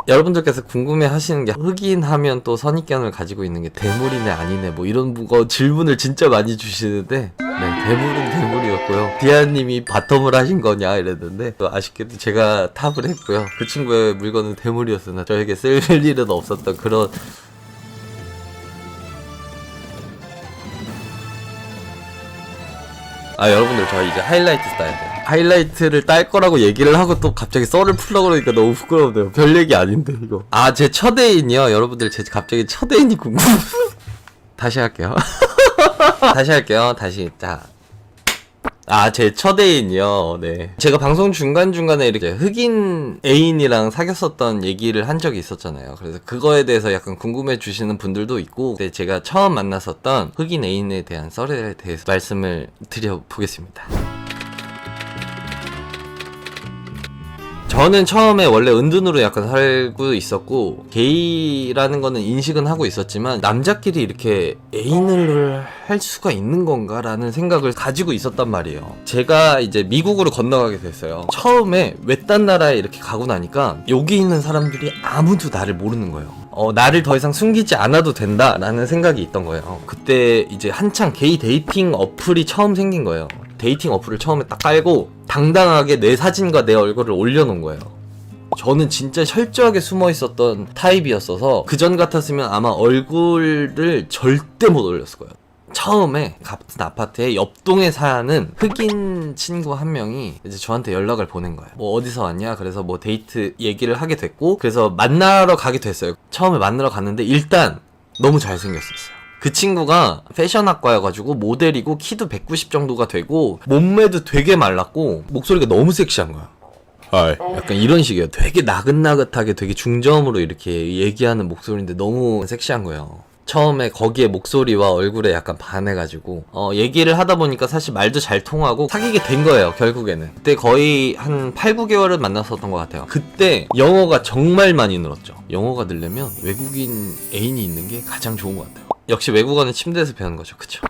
여러분들께서 궁금해 하시는 게 흑인 하면 또 선입견을 가지고 있는 게 대물이네 아니네 뭐 이런 거 질문을 진짜 많이 주시는데 네, 대물은 대물이었고요. 디아님이 바텀을 하신 거냐 이랬는데 또 아쉽게도 제가 탑을 했고요. 그 친구의 물건은 대물이었으나 저에게 쓸 일은 없었던 그런 여러분들 저 이제 하이라이트 따야 돼요. 하이라이트를 딸 거라고 얘기를 하고 또 갑자기 썰을 풀려고 그러니까 너무 부끄러운데요. 별 얘기 아닌데 이거. 제 첫 애인이요. 여러분들 제 갑자기 첫 애인이 궁금. 다시 할게요. 다시 자. 제 첫 애인이요. 네. 제가 방송 중간중간에 이렇게 흑인 애인이랑 사귀었었던 얘기를 한 적이 있었잖아요. 그래서 그거에 대해서 약간 궁금해 주시는 분들도 있고, 근데 제가 처음 만났었던 흑인 애인에 대한 썰에 대해서 말씀을 드려보겠습니다. 저는 처음에 원래 은둔으로 약간 살고 있었고 게이라는 거는 인식은 하고 있었지만 남자끼리 이렇게 애인을 할 수가 있는 건가 라는 생각을 가지고 있었단 말이에요. 제가 이제 미국으로 건너가게 됐어요. 처음에 외딴 나라에 이렇게 가고 나니까 여기 있는 사람들이 아무도 나를 모르는 거예요. 나를 더 이상 숨기지 않아도 된다라는 생각이 있던 거예요. 그때 이제 한창 게이 데이팅 어플이 처음 생긴 거예요. 데이팅 어플을 처음에 딱 깔고 당당하게 내 사진과 내 얼굴을 올려놓은 거예요. 저는 진짜 철저하게 숨어 있었던 타입이었어서 그전 같았으면 아마 얼굴을 절대 못 올렸을 거예요. 처음에 같은 아파트에 옆동에 사는 흑인 친구 한 명이 이제 저한테 연락을 보낸 거예요. 뭐 어디서 왔냐? 그래서 뭐 데이트 얘기를 하게 됐고, 그래서 만나러 가게 됐어요. 처음에 만나러 갔는데 일단 너무 잘생겼었어요. 그 친구가 패션학과여가지고 모델이고 키도 190 정도가 되고 몸매도 되게 말랐고 목소리가 너무 섹시한 거야. 약간 이런 식이에요. 되게 나긋나긋하게 되게 중저음으로 이렇게 얘기하는 목소리인데 너무 섹시한 거예요. 처음에 거기에 목소리와 얼굴에 약간 반해가지고 얘기를 하다 보니까 사실 말도 잘 통하고 사귀게 된 거예요. 결국에는 그때 거의 한 8, 9개월은 만났었던 것 같아요. 그때 영어가 정말 많이 늘었죠. 영어가 늘려면 외국인 애인이 있는 게 가장 좋은 것 같아요. 역시 외국어는 침대에서 배우는 거죠. 그쵸?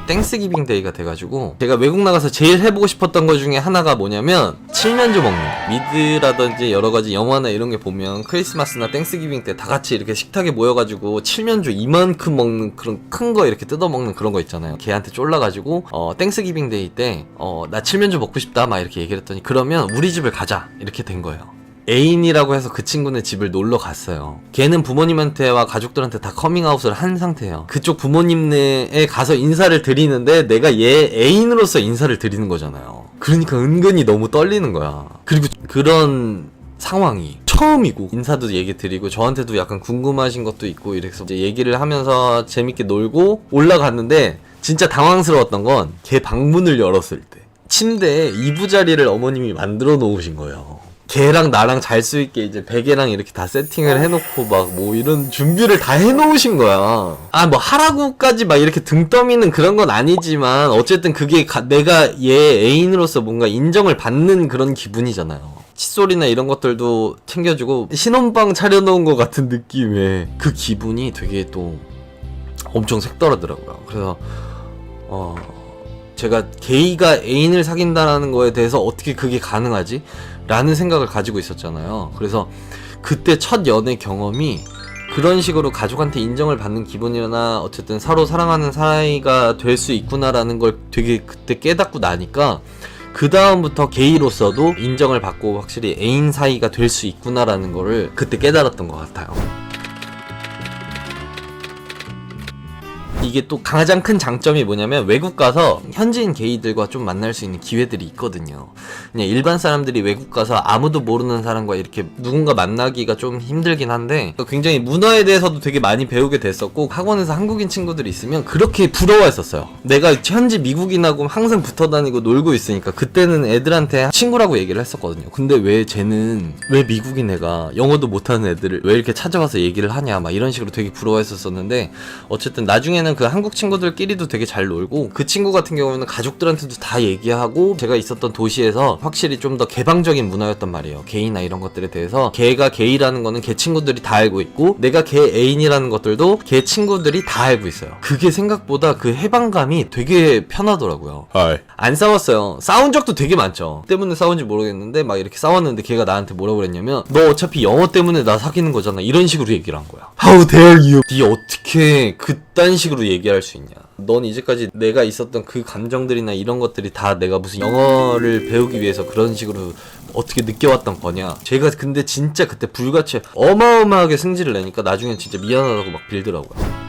땡스기빙 데이가 돼가지고 제가 외국 나가서 제일 해보고 싶었던 것 중에 하나가 뭐냐면 칠면조 먹는 거. 미드라든지 여러가지 영화나 이런 게 보면 크리스마스나 땡스기빙 때 다같이 이렇게 식탁에 모여가지고 칠면조 이만큼 먹는 그런 큰 거 이렇게 뜯어먹는 그런 거 있잖아요. 걔한테 쫄라가지고 땡스기빙 데이 때 나 칠면조 먹고 싶다 막 이렇게 얘기를 했더니 그러면 우리 집을 가자 이렇게 된 거예요. 애인이라고 해서 그 친구네 집을 놀러 갔어요. 걔는 부모님한테와 가족들한테 다 커밍아웃을 한 상태예요. 그쪽 부모님네에 가서 인사를 드리는데 내가 얘 애인으로서 인사를 드리는 거잖아요. 그러니까 은근히 너무 떨리는 거야. 그리고 그런 상황이 처음이고 인사도 얘기 드리고 저한테도 약간 궁금하신 것도 있고 이래서 이제 얘기를 하면서 재밌게 놀고 올라갔는데 진짜 당황스러웠던 건 걔 방문을 열었을 때 침대에 이부자리를 어머님이 만들어 놓으신 거예요. 걔랑 나랑 잘 수 있게 이제 베개랑 이렇게 다 세팅을 해놓고 막 뭐 이런 준비를 다 해놓으신 거야. 뭐 하라고까지 막 이렇게 등 떠미는 그런 건 아니지만 어쨌든 그게 내가 얘 애인으로서 뭔가 인정을 받는 그런 기분이잖아요. 칫솔이나 이런 것들도 챙겨주고 신혼방 차려놓은 것 같은 느낌의 그 기분이 되게 또 엄청 색다르더라고요. 그래서 제가 게이가 애인을 사귄다라는 거에 대해서 어떻게 그게 가능하지? 라는 생각을 가지고 있었잖아요. 그래서 그때 첫 연애 경험이 그런 식으로 가족한테 인정을 받는 기분이나 어쨌든 서로 사랑하는 사이가 될 수 있구나라는 걸 되게 그때 깨닫고 나니까 그 다음부터 게이로서도 인정을 받고 확실히 애인 사이가 될 수 있구나라는 거를 그때 깨달았던 것 같아요. 이게 또 가장 큰 장점이 뭐냐면 외국 가서 현지인 게이들과 좀 만날 수 있는 기회들이 있거든요. 그냥 일반 사람들이 외국 가서 아무도 모르는 사람과 이렇게 누군가 만나기가 좀 힘들긴 한데 굉장히 문화에 대해서도 되게 많이 배우게 됐었고 학원에서 한국인 친구들이 있으면 그렇게 부러워했었어요. 내가 현지 미국인하고 항상 붙어 다니고 놀고 있으니까 그때는 애들한테 친구라고 얘기를 했었거든요. 근데 왜 미국인 애가 영어도 못하는 애들을 왜 이렇게 찾아와서 얘기를 하냐 막 이런 식으로 되게 부러워했었는데 어쨌든 나중에는 그 한국 친구들끼리도 되게 잘 놀고, 그 친구 같은 경우에는 가족들한테도 다 얘기하고, 제가 있었던 도시에서 확실히 좀 더 개방적인 문화였단 말이에요. 게이나 이런 것들에 대해서. 걔가 게이라는 거는 걔 친구들이 다 알고 있고, 내가 걔 애인이라는 것들도 걔 친구들이 다 알고 있어요. 그게 생각보다 그 해방감이 되게 편하더라고요. 안 싸웠어요. 싸운 적도 되게 많죠. 때문에 싸운지 모르겠는데 막 이렇게 싸웠는데 걔가 나한테 뭐라고 그랬냐면, 너 어차피 영어 때문에 나 사귀는 거잖아, 이런 식으로 얘기를 한 거야. How dare you? 니 어떻게 그딴 식으로 얘기할 수 있냐. 넌 이제까지 내가 있었던 그 감정들이나 이런 것들이 다 내가 무슨 영어를 배우기 위해서 그런 식으로 어떻게 느껴왔던 거냐. 제가 근데 진짜 그때 불같이 어마어마하게 승질을 내니까 나중엔 진짜 미안하다고 막 빌더라고요.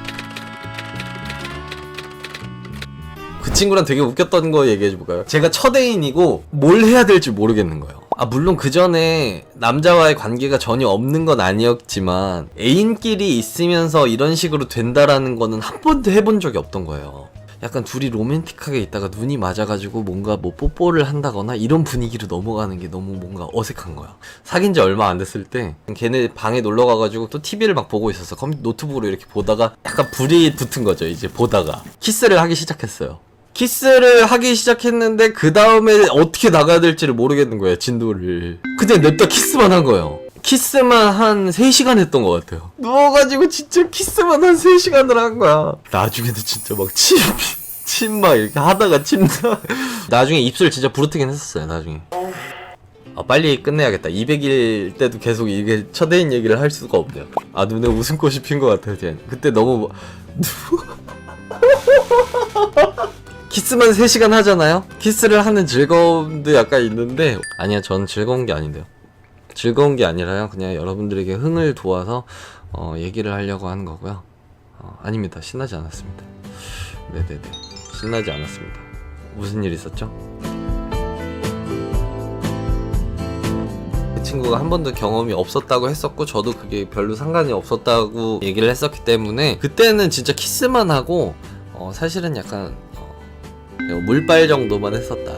그 친구랑 되게 웃겼던 거 얘기해줄까요? 제가 첫 애인이고 뭘 해야 될지 모르겠는 거예요. 물론 그 전에 남자와의 관계가 전혀 없는 건 아니었지만 애인끼리 있으면서 이런 식으로 된다라는 거는 한 번도 해본 적이 없던 거예요. 약간 둘이 로맨틱하게 있다가 눈이 맞아가지고 뭔가 뭐 뽀뽀를 한다거나 이런 분위기로 넘어가는 게 너무 뭔가 어색한 거야. 사귄 지 얼마 안 됐을 때 걔네 방에 놀러 가가지고 또 TV를 막 보고 있었어. 노트북으로 이렇게 보다가 약간 불이 붙은 거죠. 이제 보다가 키스를 하기 시작했어요. 키스를 하기 시작했는데 그 다음에 어떻게 나가야 될지를 모르겠는 거예요, 진도를. 그냥 냅다 키스만 한 거예요. 키스만 한 3시간 했던 것 같아요. 누워가지고 진짜 키스만 한 3시간을 한 거야. 나중에는 진짜 막 침 막 이렇게 하다가 나중에 입술 진짜 부르트긴 했었어요, 나중에. 빨리 끝내야겠다. 200일 때도 계속 이게 첫애인 얘기를 할 수가 없네요. 눈에 웃음꽃이 핀 것 같아요, 그때 너무 키스만 3시간 하잖아요? 키스를 하는 즐거움도 약간 있는데, 아니야, 전 즐거운 게 아닌데요. 즐거운 게 아니라요, 그냥 여러분들에게 흥을 도와서 얘기를 하려고 하는 거고요. 아닙니다. 신나지 않았습니다. 네네네, 신나지 않았습니다. 무슨 일 있었죠? 그 친구가 한 번도 경험이 없었다고 했었고, 저도 그게 별로 상관이 없었다고 얘기를 했었기 때문에 그때는 진짜 키스만 하고 사실은 약간 물빨 정도만 했었다.